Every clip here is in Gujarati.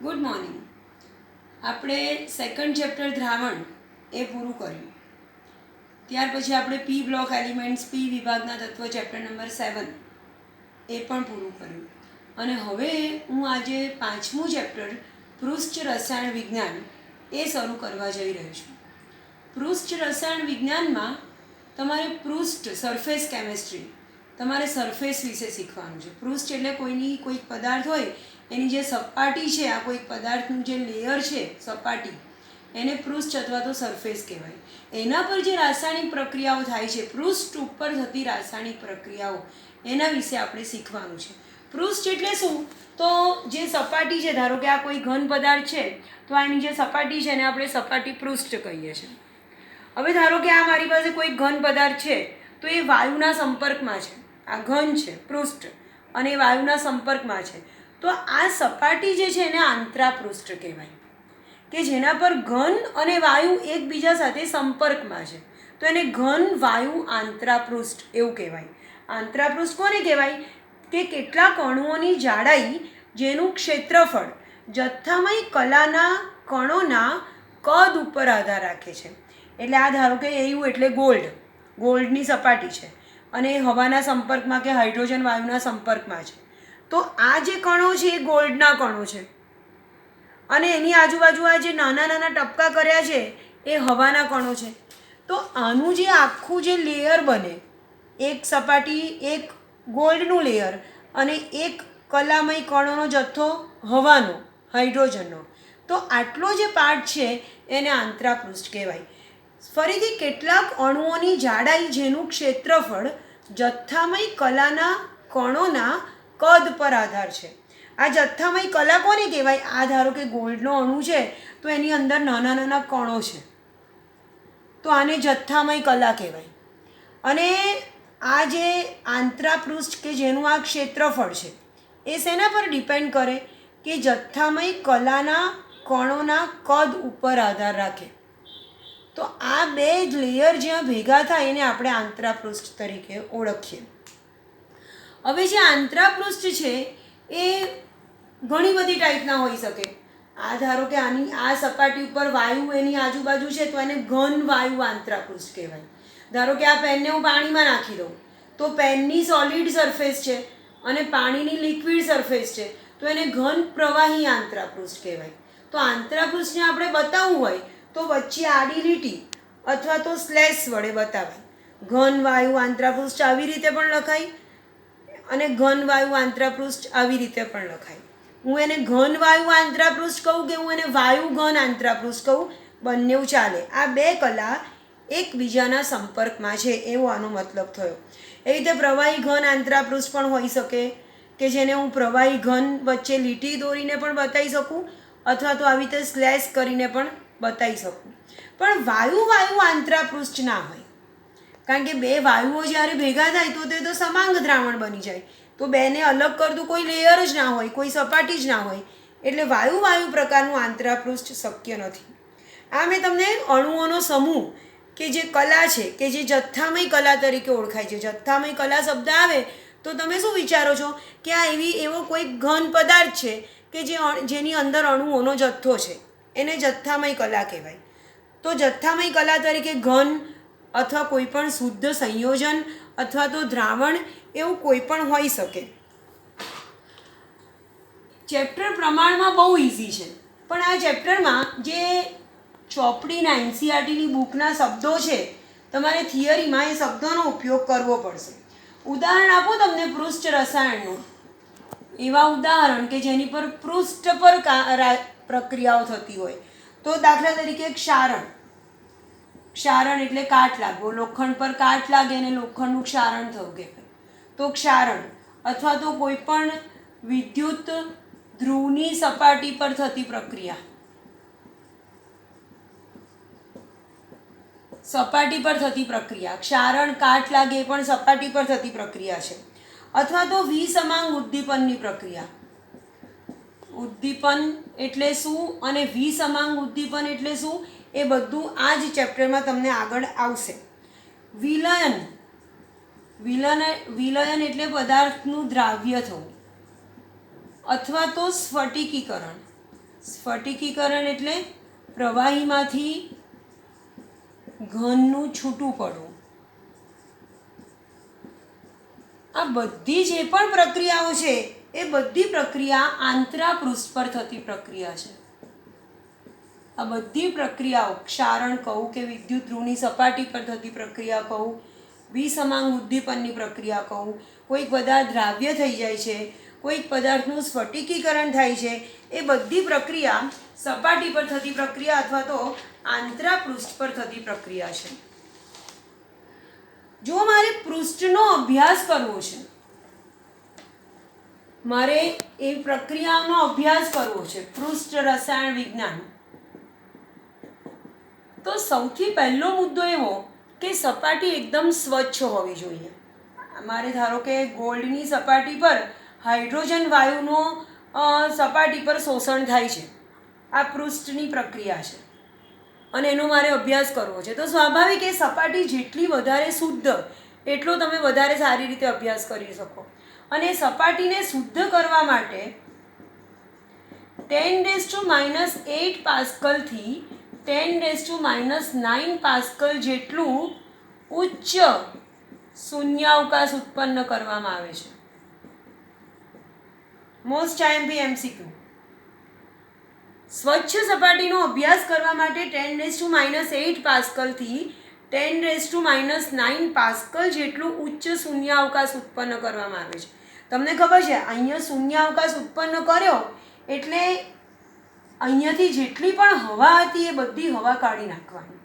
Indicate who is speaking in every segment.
Speaker 1: Good morning. આપણે સેકન્ડ ચેપ્ટર દ્રાવણ એ પૂરું કર્યું. ત્યાર પછી આપણે પી બ્લોક એલિમેન્ટ્સ પી વિભાગના તત્વો ચેપ્ટર નંબર 7 એ પણ પૂરું કર્યું. અને હવે હું આજે 5મું ચેપ્ટર પૃષ્ઠ રસાયણ વિજ્ઞાન એ શરૂ કરવા જઈ રહી છું. પૃષ્ઠ રસાયણ વિજ્ઞાનમાં તમારે પૃષ્ઠ સરફેસ કેમેસ્ટ્રી, તમારે સરફેસ વિશે શીખવાનું છે. પૃષ્ઠ એટલે કોઈક પદાર્થ હોય એની જે સપાટી છે, આ કોઈક પદાર્થનું જે લેયર છે સપાટી, એને પૃષ્ઠ અથવા તો સરફેસ કહેવાય. એના પર જે રાસાયણિક પ્રક્રિયાઓ થાય છે, પૃષ્ઠ ઉપર થતી રાસાયણિક પ્રક્રિયાઓ, એના વિશે આપણે શીખવાનું છે. પૃષ્ઠ એટલે શું? તો જે સપાટી છે, ધારો કે આ કોઈ ઘન પદાર્થ છે તો આની જે સપાટી છે એને આપણે સપાટી પૃષ્ઠ કહીએ છીએ. હવે ધારો કે આ મારી પાસે કોઈ ઘન પદાર્થ છે તો એ વાયુના સંપર્કમાં છે, આ ઘન છે પૃષ્ઠ અને એ વાયુના સંપર્કમાં છે, તો આ સપાટી જે છે એને આંતરાપૃષ્ઠ કહેવાય, કે જેના પર ઘન અને વાયુ એકબીજા સાથે સંપર્કમાં છે, તો એને ઘન વાયુ આંતરાપૃષ્ઠ એવું કહેવાય. આંતરાપૃષ્ઠ કોને કહેવાય? કે કેટલાક અણુઓની જાડાઈ જેનું ક્ષેત્રફળ જથ્થામય કલાના કણોના કદ ઉપર આધાર રાખે છે. એટલે આ ધારો કે એવું એટલે ગોલ્ડની સપાટી છે અને હવાના સંપર્કમાં કે હાઇડ્રોજન વાયુના સંપર્કમાં છે, તો આ જે કણો છે એ ગોલ્ડના કણો છે અને એની આજુબાજુ આ જે નાના નાના ટપકા કર્યા છે એ હવાના કણો છે. તો આનું જે આખું જે લેયર બને, એક સપાટી, એક ગોલ્ડનું લેયર અને એક કલામય કણોનો જથ્થો હવાનો, હાઇડ્રોજનનો, તો આટલો જે પાર્ટ છે એને આંતરાપૃષ્ઠ કહેવાય. ફરીથી કેટલાક અણુઓની જાડાઈ જેનું ક્ષેત્રફળ જથ્થામય કલાના કણોના કદ પર આધાર છે. આ જથ્થામય કલા કોને કહેવાય? આ ધારો કે ગોલ્ડનો અણુ છે તો એની અંદર નાના નાના કણો છે, તો આને જથ્થામય કલા કહેવાય. અને આ જે આંતરાપૃષ્ઠ કે જેનું આ ક્ષેત્રફળ છે એ શેના પર ડિપેન્ડ કરે? કે જથ્થામય કલાના કણોના કદ ઉપર આધાર રાખે. તો આ બે જ લેયર જ્યાં ભેગા થાય એને આપણે આંતરાપૃષ્ઠ તરીકે ઓળખીએ. હવે જે આંતરાપૃષ્ઠ છે એ ઘણી બધી ટાઈપના હોઈ શકે. આ ધારો કે આ સપાટી ઉપર વાયુ એની આજુબાજુ છે તો એને ઘન વાયુ આંતરાપૃષ્ઠ કહેવાય. ધારો કે આ પેનને હું પાણીમાં નાખી દઉં તો પેનની સોલિડ સરફેસ છે અને પાણીની લિક્વિડ સરફેસ છે, તો એને ઘન પ્રવાહી આંતરાપૃષ્ઠ કહેવાય. તો આંતરાપૃષ્ઠને આપણે બતાવવું હોય તો વચ્ચે આડી લીટી અથવા તો સ્લેશ વડે બતાવાય. ઘન વાયુ આંતરાપૃષ્ઠ આવી રીતે પણ લખાય અને ઘન વાયુ આંતરાપૃષ્ઠ આવી રીતે પણ લખાય. હું એને ઘન વાયુ આંતરાપૃષ્ઠ કહું કે હું એને વાયુ ઘન આંતરાપૃષ્ઠ કહું, બંને ચાલે. આ બે કલા એકબીજાના સંપર્કમાં છે એવો આનો મતલબ થયો. એ રીતે પ્રવાહી ઘન આંતરાપૃષ્ઠ પણ હોઈ શકે કે જેને હું પ્રવાહી ઘન વચ્ચે લીટી દોરીને પણ બતાવી શકું અથવા તો આવી રીતે સ્લેશ કરીને પણ બતાવી શકું. પણ વાયુ આંતરાપૃષ્ઠ ના હોય, કારણ કે બે વાયુઓ જ્યારે ભેગા થાય તો તે તો સમાંગ દ્રાવણ બની જાય, તો બેને અલગ કરતું કોઈ લેયર જ ના હોય, કોઈ સપાટી જ ના હોય, એટલે વાયુ પ્રકારનું આંતરાપૃષ્ઠ શક્ય નથી. આ મેં તમને અણુઓનો સમૂહ કે જે કલા છે, કે જે જથ્થામય કલા તરીકે ઓળખાય છે. જથ્થામય કલા શબ્દ આવે તો તમે શું વિચારો છો? કે આ એવો કોઈ ઘન પદાર્થ છે કે જેની અંદર અણુઓનો જથ્થો છે, એને જથ્થામય કલા કહેવાય. તો જથ્થામય કલા તરીકે ઘન અથવા કોઈ પણ શુદ્ધ સંયોજન અથવા તો દ્રાવણ એવું કોઈ પણ હોઈ શકે. ચેપ્ટર પ્રમાણમાં બહુ ઇઝી છે, પણ આ ચેપ્ટરમાં જે ચોપડીના એનસીઈઆરટીની બુકના શબ્દો છે, તમારે થિયરીમાં એ શબ્દોનો ઉપયોગ કરવો પડશે. ઉદાહરણ આપો તમને પૃષ્ઠ રસાયણનું, એવા ઉદાહરણ કે જેની પર પૃષ્ઠ પર પ્રક્રિયાઓ થતી હોય, તો દાખલા તરીકે ક્ષારણ એટલે કાટ લાગવો, લોખંડ પર કાટ લાગે અને લોખંડનું ક્ષારણ થવું કહેવાય, તો ક્ષારણ. અથવા તો કોઈ પણ વિદ્યુત ધ્રુવની સપાટી પર થતી પ્રક્રિયા, ક્ષારણ, કાટ લાગે એ પણ સપાટી પર થતી પ્રક્રિયા છે. અથવા તો વિસમાંગ ઉદ્દીપનની પ્રક્રિયા. ઉદ્દીપન એટલે શું અને વિસમાંગ ઉદ્દીપન એટલે શું એ બધું આ જ ચેપ્ટરમાં તમને આગળ આવશે. વિલયન એટલે પદાર્થનું દ્રાવ્ય થવું અથવા તો સ્ફટિકીકરણ. સ્ફટિકીકરણ એટલે પ્રવાહીમાંથી ઘનનું છૂટું પડવું. આ બધી જે પણ પ્રક્રિયાઓ છે એ બધી પ્રક્રિયા આંતરાપૃષ્ઠ પર થતી પ્રક્રિયા છે. આ બધી પ્રક્રિયાઓ ક્ષારણ કહું કે વિદ્યુત ધ્રુવની સપાટી પર થતી પ્રક્રિયા કહું, વિસમાંગ ઉદ્દીપનની પ્રક્રિયા કહું, કોઈક પદાર્થ દ્રાવ્ય થઈ જાય છે, કોઈક પદાર્થનું સ્ફટિકીકરણ થાય છે, એ બધી પ્રક્રિયા સપાટી પર થતી પ્રક્રિયા અથવા તો આંતરાપૃષ્ઠ પર થતી પ્રક્રિયા છે. જો મારે પૃષ્ઠનો અભ્યાસ કરવો છે, મારે એ પ્રક્રિયાનો અભ્યાસ કરવો છે, પૃષ્ઠ રસાયણ વિજ્ઞાન, તો સૌથી પહેલો મુદ્દો એવો કે સપાટી એકદમ સ્વચ્છ હોવી જોઈએ. મારે ધારો કે ગોલ્ડની સપાટી પર હાઇડ્રોજન વાયુનો સપાટી પર શોષણ થાય છે, આ પૃષ્ઠની પ્રક્રિયા છે અને એનો મારે અભ્યાસ કરવો છે. તો સ્વાભાવિક એ સપાટી જેટલી વધારે શુદ્ધ એટલો તમે વધારે સારી રીતે અભ્યાસ કરી શકો. અને સપાટીને શુદ્ધ કરવા માટે 10⁻⁸ પાસ્કલથી 10⁻⁹ પાસ્કલ જેટલું ઉચ્ચ શૂન્યાવકાશ ઉત્પન્ન કરવામાં આવે છે. Most IMP MCQ. સ્વચ્છ સપાટીનો અભ્યાસ કરવા માટે 10⁻⁸ પાસ્કલથી 10⁻⁹ પાસ્કલ જેટલું ઉચ્ચ શૂન્યાવકાશ ઉત્પન્ન કરવામાં આવે છે. તમને ખબર છે અહીંયા શૂન્યાવકાશ ઉત્પન્ન કર્યો એટલે અહીંયાથી જેટલી પણ હવા હતી એ બધી હવા કાઢી નાખવાની.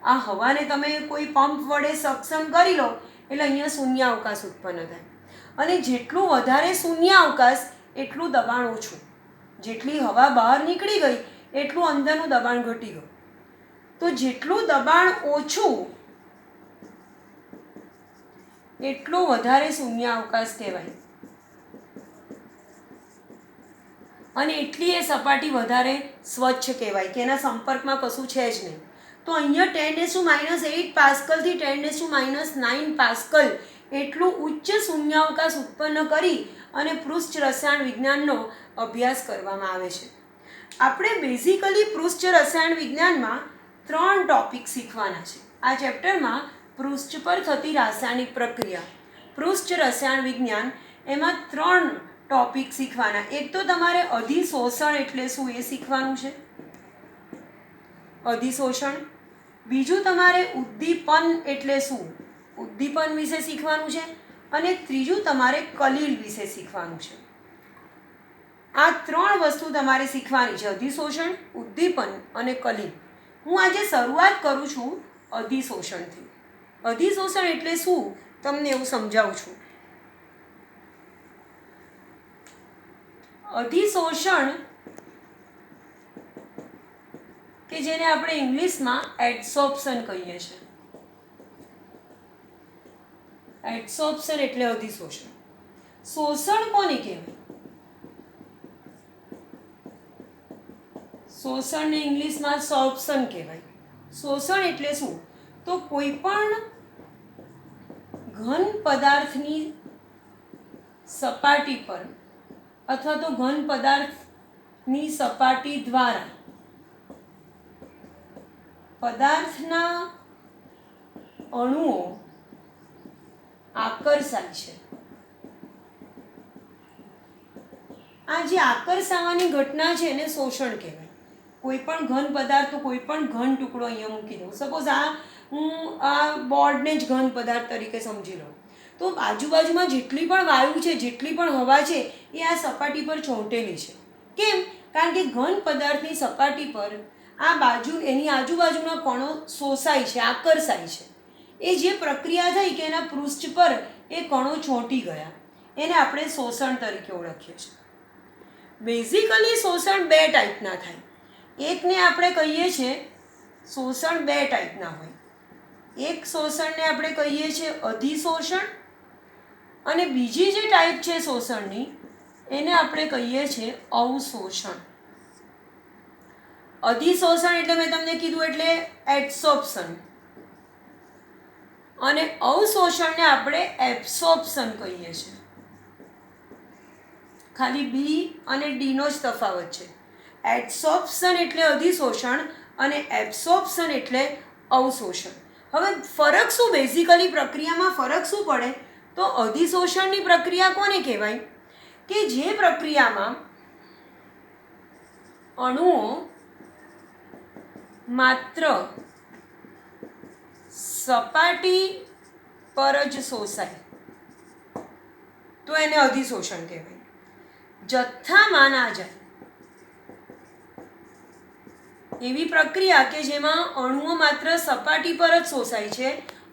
Speaker 1: આ હવાને તમે કોઈ પંપ વડે સક્શન કરી લો એટલે અહીંયા શૂન્યાવકાશ ઉત્પન્ન થાય. અને જેટલું વધારે શૂન્યાવકાશ એટલું દબાણ ઓછું. જેટલી હવા બહાર નીકળી ગઈ એટલું અંદરનું દબાણ ઘટી ગયું. તો જેટલું દબાણ ઓછું એટલું વધારે શૂન્યાવકાશ કહેવાય. અને એટલી એ સપાટી વધારે સ્વચ્છ કહેવાય કે એના સંપર્કમાં કશું છે જ નહીં. તો અહીંયા 10⁻⁸ પાસ્કલથી 10⁻⁹ પાસ્કલ એટલું ઉચ્ચ શૂન્યાવકાશ ઉત્પન્ન કરી અને પૃષ્ઠ રસાયણ વિજ્ઞાનનો અભ્યાસ કરવામાં આવે છે. આપણે બેઝિકલી પૃષ્ઠ રસાયણ વિજ્ઞાનમાં 3 ટોપિક શીખવાના છે. આ ચેપ્ટરમાં પૃષ્ઠ પર થતી રાસાયણિક પ્રક્રિયા, પૃષ્ઠ રસાયણ વિજ્ઞાન, એમાં 3 ટોપિક શીખવાના. એક તો તમારે અધિશોષણ એટલે શું એ શીખવાનું છે, અધિશોષણ. બીજું તમારે ઉદ્દીપન એટલે શું, ઉદ્દીપન વિશે શીખવાનું છે. અને ત્રીજું તમારે કલીલ વિશે શીખવાનું છે. આ 3 વસ્તુ તમારે શીખવાની છે, અધિશોષણ, ઉદ્દીપન અને કલીલ. હું આજે શરૂઆત કરું છું અધિશોષણથી. અધિશોષણ એટલે શું તમને એવું સમજાવું છું. અધિશોષણ કે જેને આપણે ઇંગ્લિશમાં એડસોર્પ્શન કહીએ છીએ. એડસોર્પ્શન એટલે અધિશોષણ. શોષણ કોને કહેવાય? શોષણને ઇંગ્લિશમાં સોર્પ્શન કહેવાય. શોષણ એટલે શું? તો કોઈ પણ ઘન પદાર્થની સપાટી પર અથવા તો ઘન પદાર્થની સપાટી દ્વારા પદાર્થના અણુઓ આકર્ષાય છે. આ જે આકર્ષાવાની ઘટના છે એને શોષણ કહેવાય. કોઈ પણ ઘન પદાર્થ, કોઈ પણ ઘન ટુકડો અહીંયા મૂકી દઉં. સપોઝ હું આ બોર્ડને જ ઘન પદાર્થ તરીકે સમજી લઉં. તો આજુબાજુમાં જેટલી પણ વાયુ છે, જેટલી પણ હવા છે એ આ સપાટી પર ચોંટેલી છે. કેમ? કારણ કે ઘન પદાર્થની સપાટી પર આ બાજુ એની આજુબાજુના કણો શોષાય છે, આકર્ષાય છે. એ જે પ્રક્રિયા થઈ કે એના પૃષ્ઠ પર એ કણો ચોંટી ગયા, એને આપણે શોષણ તરીકે ઓળખીએ છીએ. બેઝિકલી શોષણ 2 ટાઈપના થાય. એકને આપણે કહીએ છીએ શોષણ 2 ટાઈપના હોય. એક શોષણને આપણે કહીએ છીએ અધિશોષણ અને બીજી જે ટાઈપ છે શોષણની એને આપણે કહીએ છીએ અવશોષણ. અધિશોષણ એટલે મેં તમને કીધું એટલે એડસોર્પ્શન અને અવશોષણને આપણે એબ્સોર્પ્શન કહીએ છીએ. ખાલી બી અને ડીનો જ તફાવત છે. એડસોર્પ્શન એટલે અધિશોષણ અને એબ્સોર્પ્શન એટલે અવશોષણ. હવે ફરક શું, બેઝિકલી પ્રક્રિયામાં ફરક શું પડે? તો અધિશોષણની પ્રક્રિયા કોને કહેવાય? કે જે પ્રક્રિયામાં અણુઓ માત્ર સપાટી પર જ શોષાય તો એને અધિશોષણ કહેવાય. જથ્થામાં ના જાય એવી પ્રક્રિયા કે જેમાં અણુઓ માત્ર સપાટી પર જ શોષાય છે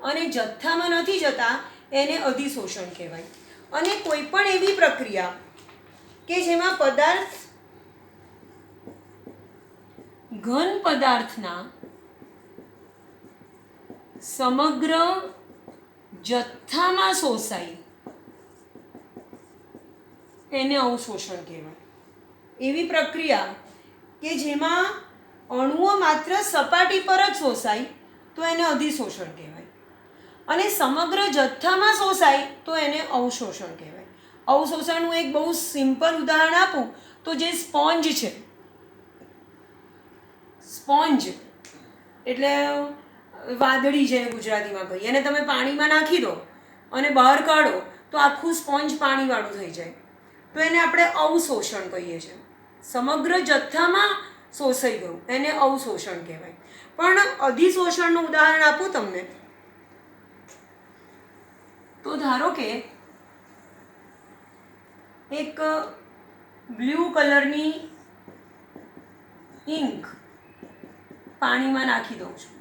Speaker 1: અને જથ્થામાં નથી જતા એને અધિશોષણ કહેવાય. અને કોઈ પણ એવી પ્રક્રિયા કે જેમાં પદાર્થ ઘન પદાર્થના સમગ્ર જથ્થામાં શોષાય એને અવશોષણ કહેવાય. એવી પ્રક્રિયા કે જેમાં અણુઓ માત્ર સપાટી પર જ શોષાય તો એને અધિશોષણ કહેવાય અને સમગ્ર જથ્થામાં શોષાય તો એને અવશોષણ કહેવાય. અવશોષણનું એક બહુ સિમ્પલ ઉદાહરણ આપું તો જે સ્પોન્જ છે, સ્પોન્જ એટલે વાદળી જેને ગુજરાતીમાં કહીએ, એને તમે પાણીમાં નાખી દો અને બહાર કાઢો તો આખું સ્પોન્જ પાણીવાળું થઈ જાય તો એને આપણે અવશોષણ કહીએ છીએ. સમગ્ર જથ્થામાં શોષાઈ ગયું એને અવશોષણ કહેવાય. પણ અધિશોષણનું ઉદાહરણ આપું તમને તો ધારો કે એક બ્લુ કલરની ઇંક પાણીમાં નાખી દઉં છું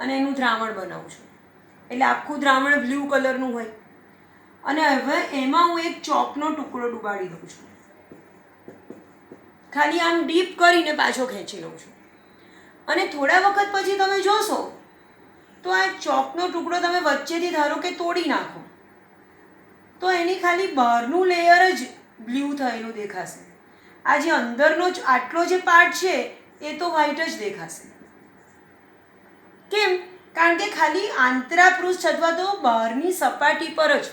Speaker 1: અને એનું દ્રાવણ બનાવું છું. એટલે આખું દ્રાવણ બ્લુ કલરનું હોય અને હવે એમાં હું એક ચોકનો ટુકડો ડુબાડી દઉં છું. ખાલી આમ ડીપ કરીને પાછો ખેંચી લઉં છું અને થોડા વખત પછી તમે જોશો તો આ ચોકનો ટુકડો તમે વચ્ચેથી ધારો કે તોડી નાખો તો એની ખાલી બહારનું લેયર જ બ્લુ થયેલું દેખાશે. આ જે અંદરનો જ આટલો જે પાર્ટ છે એ તો વ્હાઈટ જ દેખાશે. કેમ? કારણ કે ખાલી આંતરાપૃષ્ઠ અથવા તો બહારની સપાટી પર જ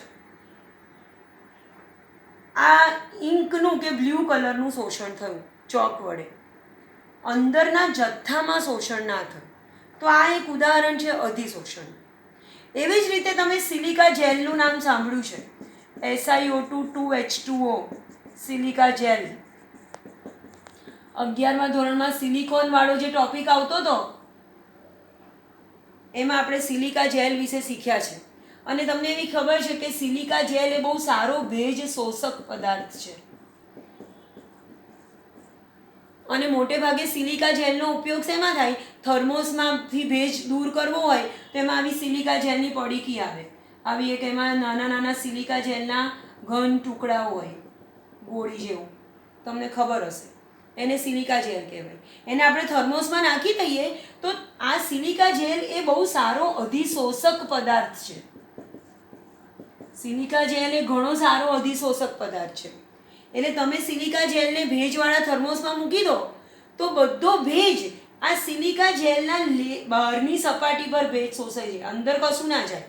Speaker 1: આ ઇંકનું કે બ્લુ કલરનું શોષણ થયું ચોક વડે, અંદરના જથ્થામાં શોષણ ના થયું. તો આ એક ઉદાહરણ છે અધિશોષણ. એવી જ રીતે તમે સિલિકા જેલનું નામ સાંભળ્યું છે, SiO2 સિલિકા જેલ. 11મા ધોરણમાં સિલિકોનવાળો જે ટોપિક આવતો હતો એમાં આપણે સિલિકા જેલ વિશે શીખ્યા છે અને તમને એવી ખબર છે કે સિલિકા જેલ એ બહુ સારો ભેજ શોષક પદાર્થ છે અને મોટે ભાગે સિલિકા જેલનો ઉપયોગ શેમાં થાય? થર્મોસમાંથી ભેજ દૂર કરવો હોય તો એમાં આવી સિલિકા જેલની પડીકી આવે, આવી એક એમાં નાના નાના સિલિકા જેલના ઘન ટુકડાઓ હોય ગોળી જેવું, તમને ખબર હશે, એને સિલિકા જેલ કહેવાય. એને આપણે થર્મોસમાં નાખી દઈએ તો આ સિલિકા જેલ એ બહુ સારો અધિશોષક પદાર્થ છે. સિલિકા જેલ એ ઘણો સારો અધિશોષક પદાર્થ છે. એટલે તમે સિલિકા જેલને ભેજવાળા થર્મોસમાં મૂકી દો તો બધો ભેજ આ સિલિકા જેલના બહારની સપાટી પર ભેજ શોષાઈ જાય, અંદર કશું ના જાય,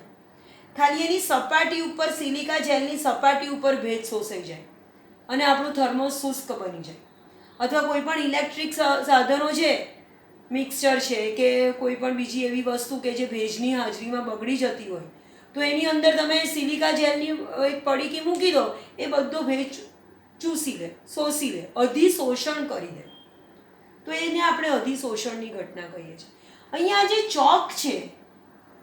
Speaker 1: ખાલી એની સપાટી ઉપર સિલિકા જેલની સપાટી ઉપર ભેજ શોષાઈ જાય અને આપણું થર્મોસ શુષ્ક બની જાય. અથવા કોઈ પણ ઇલેક્ટ્રિક સાધનો છે, મિક્સચર છે કે કોઈ પણ બીજી એવી વસ્તુ કે જે ભેજની હાજરીમાં બગડી જતી હોય તો એની અંદર તમે સિલિકા જેલની એક પડીકી મૂકી દો, એ બધો ભેજ ચૂસી લે, શોષી લે, અધિશોષણ કરી દે. તો એને આપણે અધિશોષણની ઘટના કહીએ છીએ. અહીંયા જે ચોક છે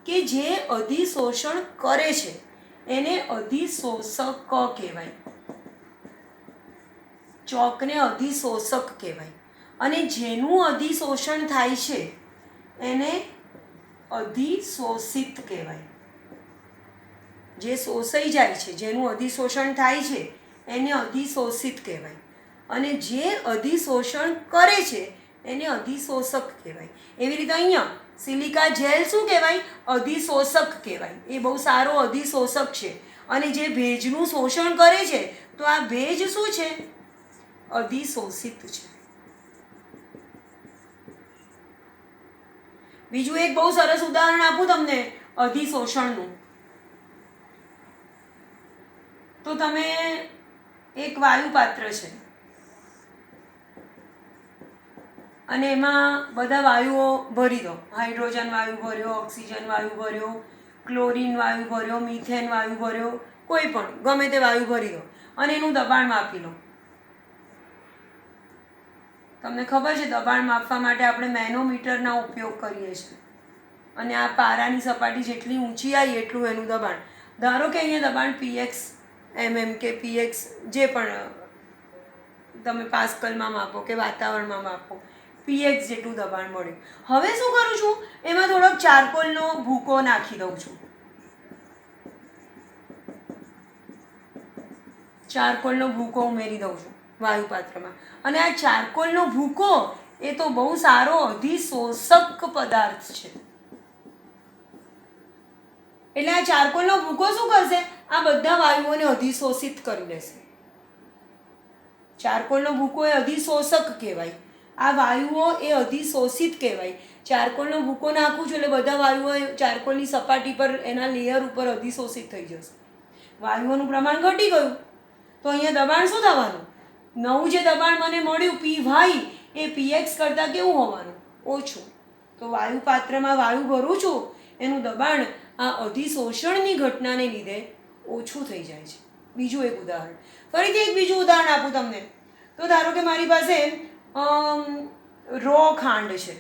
Speaker 1: કે જે અધિશોષણ કરે છે એને અધિશોષક કહેવાય. ચોકને અધિશોષક કહેવાય અને જેનું અધિશોષણ થાય છે એને અધિશોષિત કહેવાય. જે શોષાઈ જાય છે, જેનું અધિશોષણ થાય છે એને અધિશોષિત કહેવાય અને જે અધિશોષણ કરે છે એને અધિશોષક કહેવાય. એવી રીતે અહીંયા સિલિકા જેલ શું કહેવાય? અધિશોષક કહેવાય. એ બહુ સારો અધિશોષક છે અને જે ભેજનું શોષણ કરે છે તો આ ભેજ શું છે? અધિશોષિત છે. બીજું એક બહુ સરસ ઉદાહરણ આપું તમને અધિશોષણનું તો તમે એક વાયુ પાત્ર છે અને એમાં બધા વાયુઓ ભરી દો. હાઇડ્રોજન વાયુ ભર્યો, ઓક્સિજન વાયુ ભર્યો, ક્લોરિન વાયુ ભર્યો, મિથેન વાયુ ભર્યો, કોઈ પણ ગમે તે વાયુ ભરી દો અને એનું દબાણ માપી લો. તમને ખબર છે દબાણ માપવા માટે આપણે મેનોમીટરના ઉપયોગ કરીએ છીએ અને આ પારાની સપાટી જેટલી ઊંચી આવી એટલું એનું દબાણ. ધારો કે અહીંયા દબાણ પીએક્સ એમએમ કે પીએક્સ જે પણ તમે પાસ્કલમાં માપો કે વાતાવરણમાં માપો, પીએક્સ જેટલું દબાણ મળ્યું. હવે શું કરું છું, એમાં થોડોક ચારકોલનો ભૂકો નાખી દઉં છું. ચારકોલનો ભૂકો ઉમેરી દઉં છું વાયુપાત્રમાં. અને આ ચારકોલનો ભૂકો એ તો બહુ સારો અધિશોષક પદાર્થ છે. એટલે આ ચારકોલનો ભૂકો શું કરશે, આ બધા વાયુઓને અધિશોષિત કરી લેશે. ચારકોલનો ભૂકો એ અધિશોષક કહેવાય. આ વાયુઓ એ અધિશોષિત કહેવાય. ચારકોલનો ભૂકો નાખું છું એટલે બધા વાયુઓ ચારકોલની સપાટી પર એના લેયર ઉપર અધિશોષિત થઈ જશે. વાયુઓનું પ્રમાણ ઘટી ગયું તો અહીંયા દબાણ શું થવાનું, નવું જે દબાણ મને મળ્યું પી વાય એ પીએક્સ કરતાં કેવું હોવાનું, ઓછું. તો વાયુપાત્રમાં વાયુ ભરું છું એનું દબાણ આ અધિશોષણની ઘટનાને લીધે ઓછું થઈ જાય છે. બીજું એક ઉદાહરણ, ફરીથી એક બીજું ઉદાહરણ આપું તમને. તો ધારો કે મારી પાસે રો ખાંડ છે,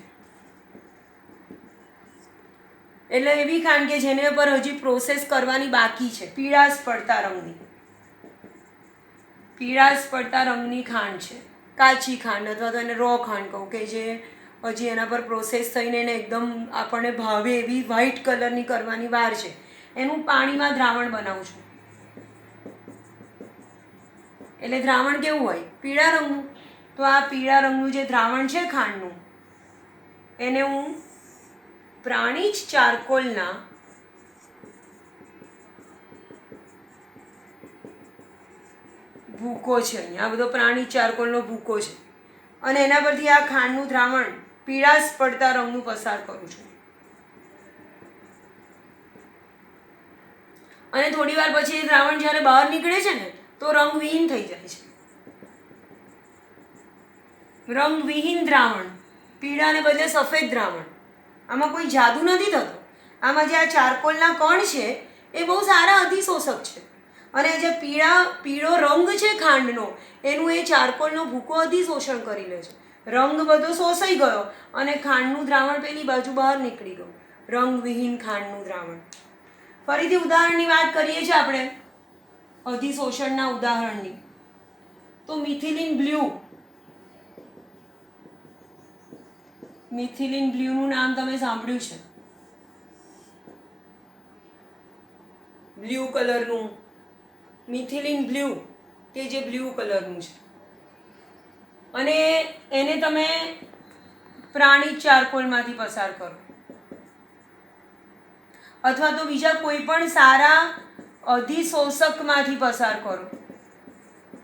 Speaker 1: એટલે એવી ખાંડ કે જેને પર હજી પ્રોસેસ કરવાની બાકી છે. પીળાશ પડતા રંગની ખાંડ છે, કાચી ખાંડ અથવા તો એને રો ખાંડ કહું, કે જે હજી એના પર પ્રોસેસ થઈને એને એકદમ આપણને ભાવે એવી વ્હાઇટ કલરની કરવાની વાર છે. એનું પાણીમાં દ્રાવણ બનાવું છું. એટલે દ્રાવણ કેવું હોય, પીળા રંગનું. તો આ પીળા રંગનું જે દ્રાવણ છે ખાંડનું, એને હું પ્રાણી જ ચારકોલના ભૂકો છે, અહીંયા આ બધો પ્રાણી ચારકોલનો ભૂકો છે અને એના પરથી આ ખાંડનું દ્રાવણ પીળાશ પડતા રંગનું પસાર કરું છું. અને થોડી વાર પછી એ દ્રાવણ જ્યારે બહાર નીકળે છે ને તો રંગવિહીન થઈ જાય છે. રંગવિહીન દ્રાવણ, પીળાને બદલે સફેદ દ્રાવણ. આમાં કોઈ જાદુ નથી થતો. આમાં જે આ ચારકોલના કણ છે એ બહુ સારા અધિશોષક છે અને જે પીળો રંગ છે ખાંડનો એનું એ ચારકોલનો ભૂકો અધિશોષણ કરી લે છે. રંગ બધો શોષાઈ ગયો અને ખાંડનું દ્રાવણ પેલી બાજુ બહાર નીકળી ગયું, રંગવિહીન ખાંડનું દ્રાવણ. ફરીથી ઉદાહરણની વાત કરીએ છીએ આપણે, અધિશોષણના ઉદાહરણની. તો મિથિલિન બ્લ્યુનું નામ તમે સાંભળ્યું છે. બ્લ્યુ કલરનું મિથિલિન બ્લ્યુ, કે જે બ્લ્યુ કલરનું છે અને એને તમે પ્રાણી ચારકોલમાંથી પસાર કરો અથવા તો બીજા કોઈ પણ સારા અધિશોષકમાંથી પસાર કરો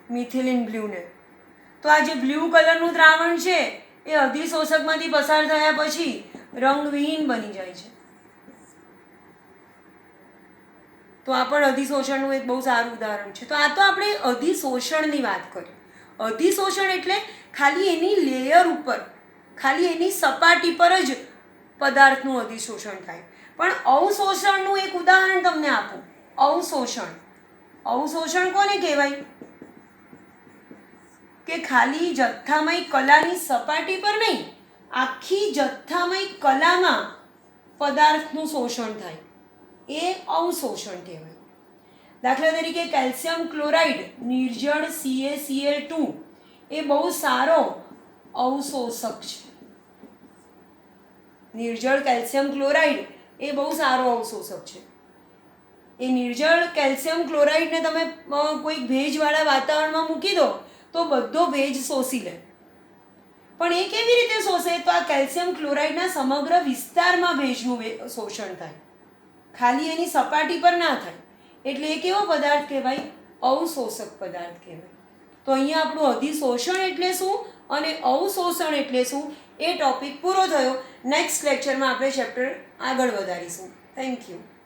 Speaker 1: મિથિલિન બ્લ્યુને. તો આ જે બ્લ્યુ કલરનું દ્રાવણ છે એ અધિશોષકમાંથી પસાર થયા પછી રંગવિહીન બની જાય છે. તો આ પણ અધિશોષણનું એક બહુ સારું ઉદાહરણ છે. તો આ તો આપણે અધિશોષણની વાત કરી. અધિશોષણ એટલે ખાલી એની લેયર ઉપર, ખાલી એની સપાટી પર જ પદાર્થનું અધિશોષણ થાય. પણ અવશોષણનું એક ઉદાહરણ તમને આપું. અવશોષણ કોને કહેવાય? કે ખાલી જથ્થામય કલાની સપાટી પર નહીં, આખી જથ્થામય કલામાં પદાર્થનું શોષણ થાય, એ અવશોષણ કહેવાય. દાખલા તરીકે કેલ્શિયમ ક્લોરાઇડ, નિર્જળ CaCl2 એ બહુ સારો અવશોષક છે. નિર્જળ કેલ્શિયમ ક્લોરાઇડ એ બહુ સારો અવશોષક છે. એ નિર્જળ કેલ્શિયમ ક્લોરાઇડને તમે કોઈ ભેજવાળા વાતાવરણમાં મૂકી દો તો બધો ભેજ શોષી લે. પણ એ કેવી રીતે શોષે? તો આ કેલ્શિયમ ક્લોરાઇડના સમગ્ર વિસ્તારમાં ભેજનું શોષણ થાય, ખાલી એની સપાટી પર ના થાય. એટલે એ કેવો પદાર્થ કહેવાય? અવશોષક પદાર્થ કહેવાય. તો અહીંયા આપણું અધિશોષણ એટલે શું અને અવશોષણ એટલે શું એ ટોપિક પૂરો થયો. નેક્સ્ટ લેક્ચરમાં આપણે ચેપ્ટર આગળ વધારીશું. Thank you.